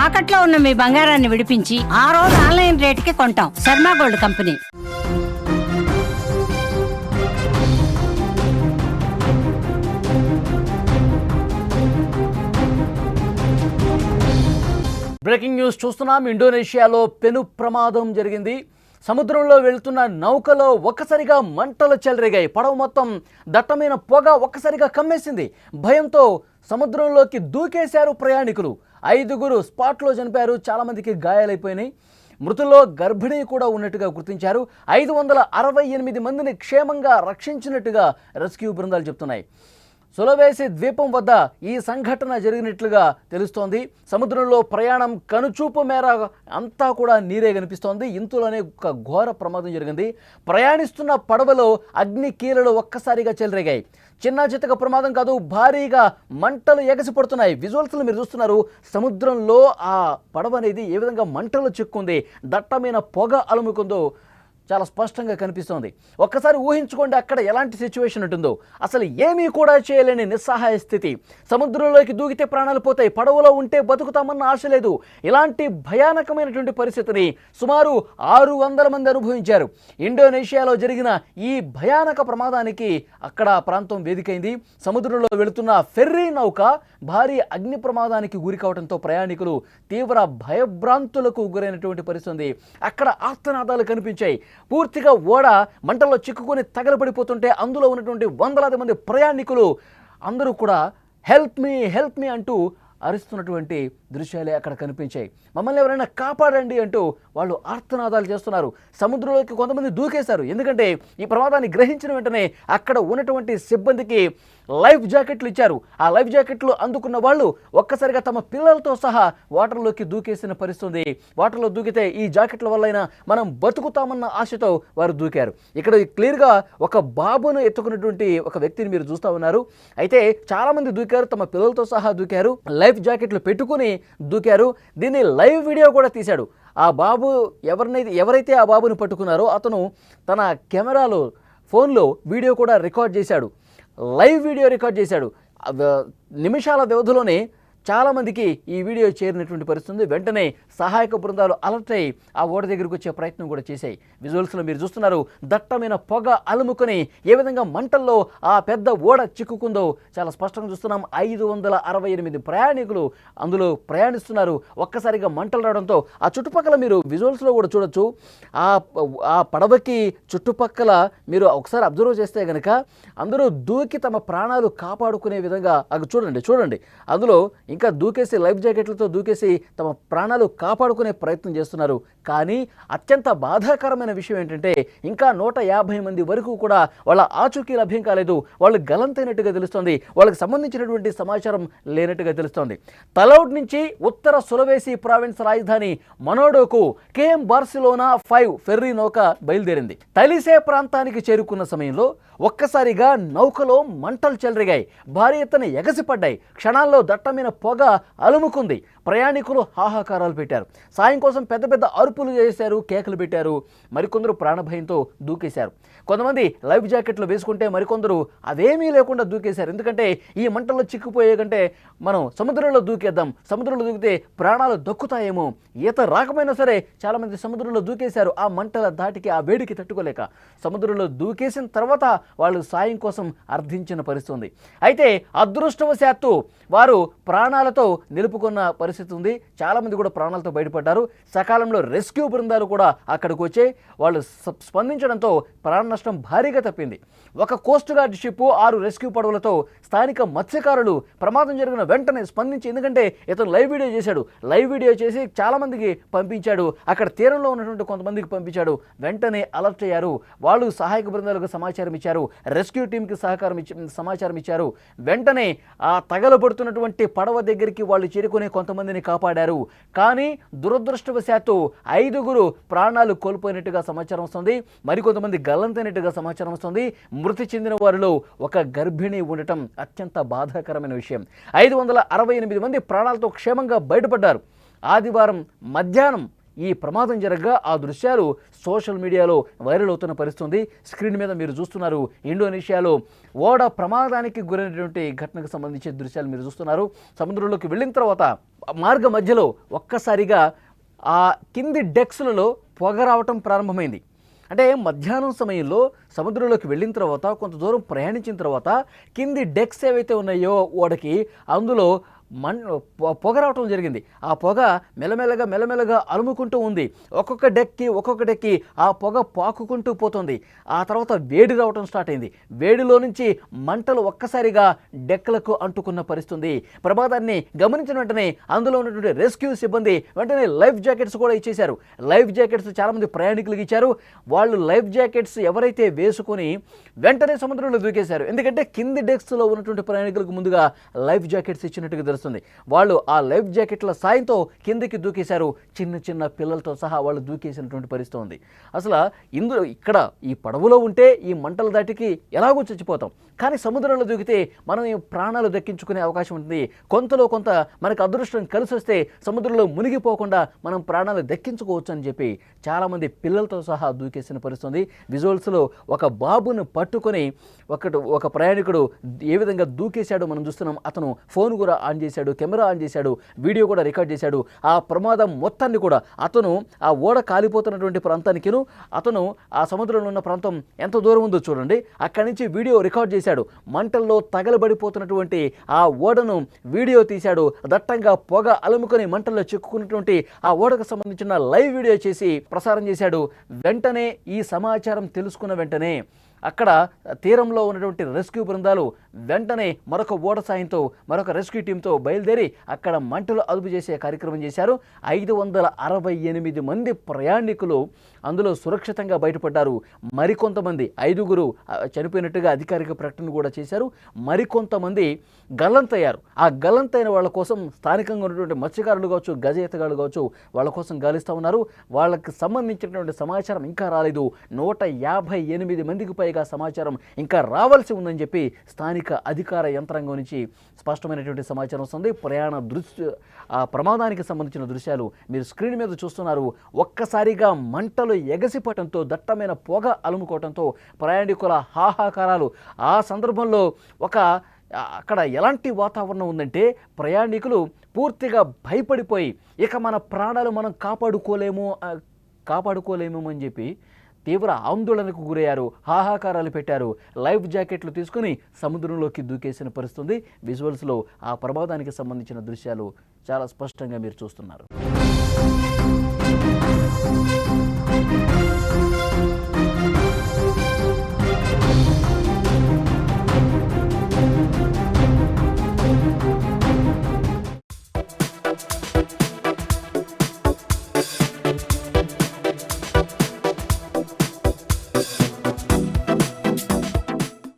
తాకట్లో ఉన్న మీ బంగారాన్ని విడిపించి ఆ రోజు ఆన్లైన్ రేటుకి కొంటాం. Sharma gold company. Breaking news చూస్తున్నాం. ఇండోనేషియాలో పెను ప్రమాదం జరిగింది. సముద్రంలో వెళ్తున్న నౌకలో ఒక్కసారిగా మంటలు చెలరేగాయి. పడవ మొత్తం దట్టమైన పొగ ఒక్కసారిగా కమ్మేసింది. భయంతో సముద్రంలోకి దూకేశారు ప్రయాణికులు. 5 స్పాట్లో చనిపోయారు. చాలామందికి గాయాలైపోయినాయి. మృతుల్లో గర్భిణీ కూడా ఉన్నట్టుగా గుర్తించారు. 568 మందిని క్షేమంగా రక్షించినట్టుగా రెస్క్యూ బృందాలు చెప్తున్నాయి. సులవేసి ద్వీపం వద్ద ఈ సంఘటన జరిగినట్లుగా తెలుస్తోంది. సముద్రంలో ప్రయాణం కనుచూపు మేర అంతా కూడా నీరే కనిపిస్తోంది. ఇంతలోనే ఒక ఘోర ప్రమాదం జరిగింది. ప్రయాణిస్తున్న పడవలో అగ్ని కీలలు ఒక్కసారిగా చెలరేగాయి. చిన్న చితక ప్రమాదం కాదు, భారీగా మంటలు ఎగసిపడుతున్నాయి. విజువల్స్లో మీరు చూస్తున్నారు. సముద్రంలో ఆ పడవ అనేది ఏ విధంగా మంటలు చిక్కుంది, దట్టమైన పొగ అలుముకుందో చాలా స్పష్టంగా కనిపిస్తోంది. ఒక్కసారి ఊహించుకోండి అక్కడ ఎలాంటి సిచ్యువేషన్ ఉంటుందో. అసలు ఏమీ కూడా చేయలేని నిస్సహాయ స్థితి. సముద్రంలోకి దూకితే ప్రాణాలు పోతాయి, పడవలో ఉంటే బతుకుతామన్న ఆశ లేదు. ఇలాంటి భయానకమైనటువంటి పరిస్థితిని సుమారు 600 మంది అనుభవించారు. ఇండోనేషియాలో జరిగిన ఈ భయానక ప్రమాదానికి అక్కడ ప్రాంతం వేదికైంది. సముద్రంలో వెళుతున్న ఫెర్రీ నౌక భారీ అగ్ని ప్రమాదానికి గురి కావడంతో ప్రయాణికులు తీవ్ర భయభ్రాంతులకు గురైనటువంటి పరిస్థితి. అక్కడ ఆర్తనాదాలు కనిపించాయి. పూర్తిగా ఓడ మంటల్లో చిక్కుకొని తగలబడిపోతుంటే అందులో ఉన్నటువంటి వందలాది మంది ప్రయాణికులు అందరూ కూడా హెల్ప్ మీ అంటూ అరుస్తున్నటువంటి దృశ్యాలే అక్కడ కనిపించాయి. మమ్మల్ని ఎవరైనా కాపాడండి అంటూ వాళ్ళు ఆర్తనాదాలు చేస్తున్నారు. సముద్రంలోకి కొంతమంది దూకేశారు. ఎందుకంటే ఈ ప్రమాదాన్ని గ్రహించిన వెంటనే అక్కడ ఉన్నటువంటి సిబ్బందికి లైఫ్ జాకెట్లు ఇచ్చారు. ఆ లైఫ్ జాకెట్లు అందుకున్న వాళ్ళు ఒక్కసారిగా తమ పిల్లలతో సహా వాటర్లోకి దూకేసిన పరిస్థితి. వాటర్లో దూకితే ఈ జాకెట్ల వల్లైనా మనం బతుకుతామన్న ఆశతో వారు దూకారు. ఇక్కడ క్లియర్గా ఒక బాబును ఎత్తుకున్నటువంటి ఒక వ్యక్తిని మీరు చూస్తూ ఉన్నారు. అయితే చాలామంది దూకారు, తమ పిల్లలతో సహా దూకారు, లైఫ్ జాకెట్లు పెట్టుకుని దూకారు. దీన్ని లైవ్ వీడియో కూడా తీశాడు. ఆ బాబు ఎవరైతే ఆ బాబుని పట్టుకున్నారో అతను తన కెమెరాలో ఫోన్లో వీడియో కూడా రికార్డ్ చేశాడు. లైవ్ వీడియో రికార్డ్ చేశాడు. నిమిషాల వ్యవధిలోనే చాలామందికి ఈ వీడియో చేరినటువంటి పరిస్థితి. వెంటనే సహాయక బృందాలు అలర్ట్ అయ్యి ఆ ఓడ దగ్గరికి వచ్చే ప్రయత్నం కూడా చేశాయి. విజువల్స్లో మీరు చూస్తున్నారు. దట్టమైన పొగ అలుముకొని ఏ విధంగా మంటల్లో ఆ పెద్ద ఓడ చిక్కుకుందో చాలా స్పష్టంగా చూస్తున్నాం. 568 ప్రయాణికులు అందులో ప్రయాణిస్తున్నారు. ఒక్కసారిగా మంటలు రావడంతో ఆ చుట్టుపక్కల మీరు విజువల్స్లో కూడా చూడొచ్చు. ఆ పడవకి చుట్టుపక్కల మీరు ఒకసారి అబ్జర్వ్ చేస్తే కనుక అందరూ దూకి తమ ప్రాణాలు కాపాడుకునే విధంగా అది చూడండి. అందులో ఇంకా దూకేసి లైఫ్ జాకెట్లతో దూకేసి తమ ప్రాణాలు కాపాడుకునే ప్రయత్నం చేస్తున్నారు. కానీ అత్యంత బాధాకరమైన విషయం ఏంటంటే ఇంకా 150 మంది వరకు కూడా వాళ్ళ ఆచూకీ లభ్యం కాలేదు. వాళ్ళు గలంతైనట్టుగా తెలుస్తోంది. వాళ్ళకి సంబంధించినటువంటి సమాచారం లేనట్టుగా తెలుస్తోంది. తలౌడ్ నుంచి ఉత్తర సులవేసి ప్రావిన్స్ రాజధాని మనోడోకు కేఎం బార్సిలోనా 5 ఫెర్రీ నౌక బయలుదేరింది. తలిసే ప్రాంతానికి చేరుకున్న సమయంలో ఒక్కసారిగా నౌకలో మంటలు చెలరేగాయి. భారీ ఎత్తున ఎగసిపడ్డాయి. క్షణాల్లో దట్టమైన పొగ అలుముకుంది. ప్రయాణికులు హాహాకారాలు పెట్టారు. సాయం కోసం పెద్ద పెద్ద అరుపులు చేశారు, కేకలు పెట్టారు. మరికొందరు ప్రాణభయంతో దూకేశారు. కొంతమంది లైఫ్ జాకెట్లు వేసుకుంటే మరికొందరు అదేమీ లేకుండా దూకేశారు. ఎందుకంటే ఈ మంటల్లో చిక్కుపోయే కంటే మనం సముద్రంలో దూకేద్దాం, సముద్రంలో దూకితే ప్రాణాలు దక్కుతాయేమో. ఈత రాకపోయినా సరే చాలామంది సముద్రంలో దూకేశారు. ఆ మంటల దాటికి ఆ వేడికి తట్టుకోలేక సముద్రంలో దూకేసిన తర్వాత వాళ్ళు సాయం కోసం అర్థించిన పరిస్థితి. అయితే అదృష్టవశాత్తు వారు ప్రాణాలతో నిలుపుకున్న పరిస్థితి ఉంది. చాలామంది కూడా ప్రాణాలతో బయటపడ్డారు. సకాలంలో రెస్క్యూ బృందాలు కూడా అక్కడికి వచ్చే వాళ్ళు స్పందించడంతో ప్రాణ నష్టం భారీగా తప్పింది. ఒక కోస్ట్ గార్డ్ షిప్ 6 రెస్క్యూ పడవలతో స్థానిక మత్స్యకారులు ప్రమాదం జరిగిన వెంటనే స్పందించి, ఎందుకంటే ఇతను లైవ్ వీడియో చేశాడు, లైవ్ వీడియో చేసి చాలామందికి పంపించాడు. అక్కడ తీరంలో ఉన్నటువంటి కొంతమందికి పంపించాడు. వెంటనే అలర్ట్ అయ్యారు. వాళ్ళు సహాయక బృందాలకు సమాచారం ఇచ్చారు. రెస్క్యూ టీంకి సమాచారం ఇచ్చారు. వెంటనే ఆ తగలబడుతున్నటువంటి పడవ దగ్గరికి వాళ్ళు చేరుకునే కొంతమందిని కాపాడారు. కానీ దురదృష్టవశాత్తు 5 ప్రాణాలు కోల్పోయినట్టుగా సమాచారం వస్తుంది. మరికొంతమంది గల్లంతైనట్టుగా సమాచారం వస్తుంది. మృతి చెందిన వారిలో ఒక గర్భిణి ఉండటం అత్యంత బాధాకరమైన విషయం. 568 మంది ప్రాణాలతో క్షేమంగా బయటపడ్డారు. ఆదివారం మధ్యాహ్నం ఈ ప్రమాదం జరగగా ఆ దృశ్యాలు సోషల్ మీడియాలో వైరల్ అవుతున్న పరిస్థితుంది. స్క్రీన్ మీద మీరు చూస్తున్నారు ఇండోనేషియాలో ఓడ ప్రమాదానికి గురైనటువంటి ఘటనకు సంబంధించిన దృశ్యాలు మీరు చూస్తున్నారు. సముద్రంలోకి వెళ్ళిన తర్వాత మార్గ మధ్యలో ఒక్కసారిగా ఆ కింది డెక్స్లలో పొగ రావటం ప్రారంభమైంది. అంటే మధ్యాహ్నం సమయంలో సముద్రంలోకి వెళ్ళిన తర్వాత కొంత దూరం ప్రయాణించిన తర్వాత కింది డెక్స్ ఏవైతే ఉన్నాయో ఓడకి అందులో పొగ రావటం జరిగింది. ఆ పొగ మెల్లమెల్లగా అలుముకుంటూ ఉంది. ఒక్కొక్క డెక్కి ఆ పొగ పాకుకుంటూ పోతుంది. ఆ తర్వాత వేడి రావటం స్టార్ట్ అయింది. వేడిలో నుంచి మంటలు ఒక్కసారిగా డెక్లకు అంటుకున్న పరిస్థితుంది. ప్రమాదాన్ని గమనించిన వెంటనే అందులో ఉన్నటువంటి రెస్క్యూ సిబ్బంది వెంటనే లైఫ్ జాకెట్స్ కూడా ఇచ్చేశారు. లైఫ్ జాకెట్స్ చాలామంది ప్రయాణికులకు ఇచ్చారు. వాళ్ళు లైఫ్ జాకెట్స్ ఎవరైతే వేసుకొని వెంటనే సముద్రంలో దూకేశారు. ఎందుకంటే కింది డెక్స్లో ఉన్నటువంటి ప్రయాణికులకు ముందుగా లైఫ్ జాకెట్స్ ఇచ్చినట్టుగా తెలుస్తుంది. వాళ్ళు ఆ లైఫ్ జాకెట్ల సాయంతో కిందికి దూకేశారు. చిన్న పిల్లలతో సహా వాళ్ళు దూకేసినటువంటి పరిస్థితి ఉంది. అసలు ఇక్కడ ఈ పడవలో ఉంటే ఈ మంటల దాటికి ఎలాగో చచ్చిపోతాం. కానీ సముద్రంలో దూకితే మనం ఈ ప్రాణాలు దక్కించుకునే అవకాశం ఉంటుంది. కొంత మనకు అదృష్టం కలిసి వస్తే సముద్రంలో మునిగిపోకుండా మనం ప్రాణాలు దక్కించుకోవచ్చు అని చెప్పి చాలామంది పిల్లలతో సహా దూకేసిన పరిస్థితి. విజువల్స్లో ఒక బాబును పట్టుకొని ఒక ప్రయాణికుడు ఏ విధంగా దూకేశాడో మనం చూస్తున్నాం. అతను ఫోన్ కూడా ఆన్ చేశాడు, కెమెరా ఆన్ చేశాడు, వీడియో కూడా రికార్డ్ చేశాడు. ఆ ప్రమాదం మొత్తాన్ని కూడా అతను ఆ ఓడ కాలిపోతున్నటువంటి ప్రాంతానికిను అతను ఆ సముద్రంలో ఉన్న ప్రాంతం ఎంత దూరం ఉందో చూడండి, అక్కడి నుంచి వీడియో రికార్డ్ చేశాడు. మంటల్లో తగలబడిపోతున్నటువంటి ఆ ఓడను వీడియో తీశాడు. దట్టంగా పొగ అలుముకొని మంటల్లో చిక్కుకున్నటువంటి ఆ ఓడకు సంబంధించిన లైవ్ వీడియో చేసి ప్రసారం చేశాడు. వెంటనే ఈ సమాచారం తెలుసుకున్న వెంటనే అక్కడ తీరంలో ఉన్నటువంటి రెస్క్యూ బృందాలు వెంటనే మరొక ఓడ సాయంతో మరొక రెస్క్యూ టీంతో బయలుదేరి అక్కడ మంటలు అదుపు చేసే కార్యక్రమం చేశారు. 568 మంది ప్రయాణికులు అందులో సురక్షితంగా బయటపడ్డారు. మరికొంతమంది 5 చనిపోయినట్టుగా అధికారిక ప్రకటన కూడా చేశారు. మరికొంతమంది గల్లంతయ్యారు. ఆ గల్లంతైన వాళ్ళ కోసం స్థానికంగా ఉన్నటువంటి మత్స్యకారులు కావచ్చు, గజ ఈతగాళ్ళు కావచ్చు, వాళ్ళ కోసం గాలిస్తూ ఉన్నారు. వాళ్ళకి సంబంధించినటువంటి సమాచారం ఇంకా రాలేదు. 158 మందికి పైగా సమాచారం ఇంకా రావాల్సి ఉందని చెప్పి స్థానిక అధికార యంత్రాంగం నుంచి స్పష్టమైనటువంటి సమాచారం వస్తుంది. ఆ ప్రమాదానికి సంబంధించిన దృశ్యాలు మీరు స్క్రీన్ మీద చూస్తున్నారు. ఒక్కసారిగా మంటలు ఎగసిపడటంతో దట్టమైన పొగ అలుముకోవడంతో ప్రయాణికుల హాహాకారాలు. ఆ సందర్భంలో అక్కడ ఎలాంటి వాతావరణం ఉందంటే ప్రయాణికులు పూర్తిగా భయపడిపోయి ఇక మన ప్రాణాలు మనం కాపాడుకోలేము అని చెప్పి తీవ్ర ఆందోళనకు గురయ్యారు, హాహాకారాలు పెట్టారు. లైఫ్ జాకెట్లు తీసుకుని సముద్రంలోకి దూకేసిన పరిస్థితి. విజువల్స్లో ఆ ప్రమాదానికి సంబంధించిన దృశ్యాలు చాలా స్పష్టంగా మీరు చూస్తున్నారు.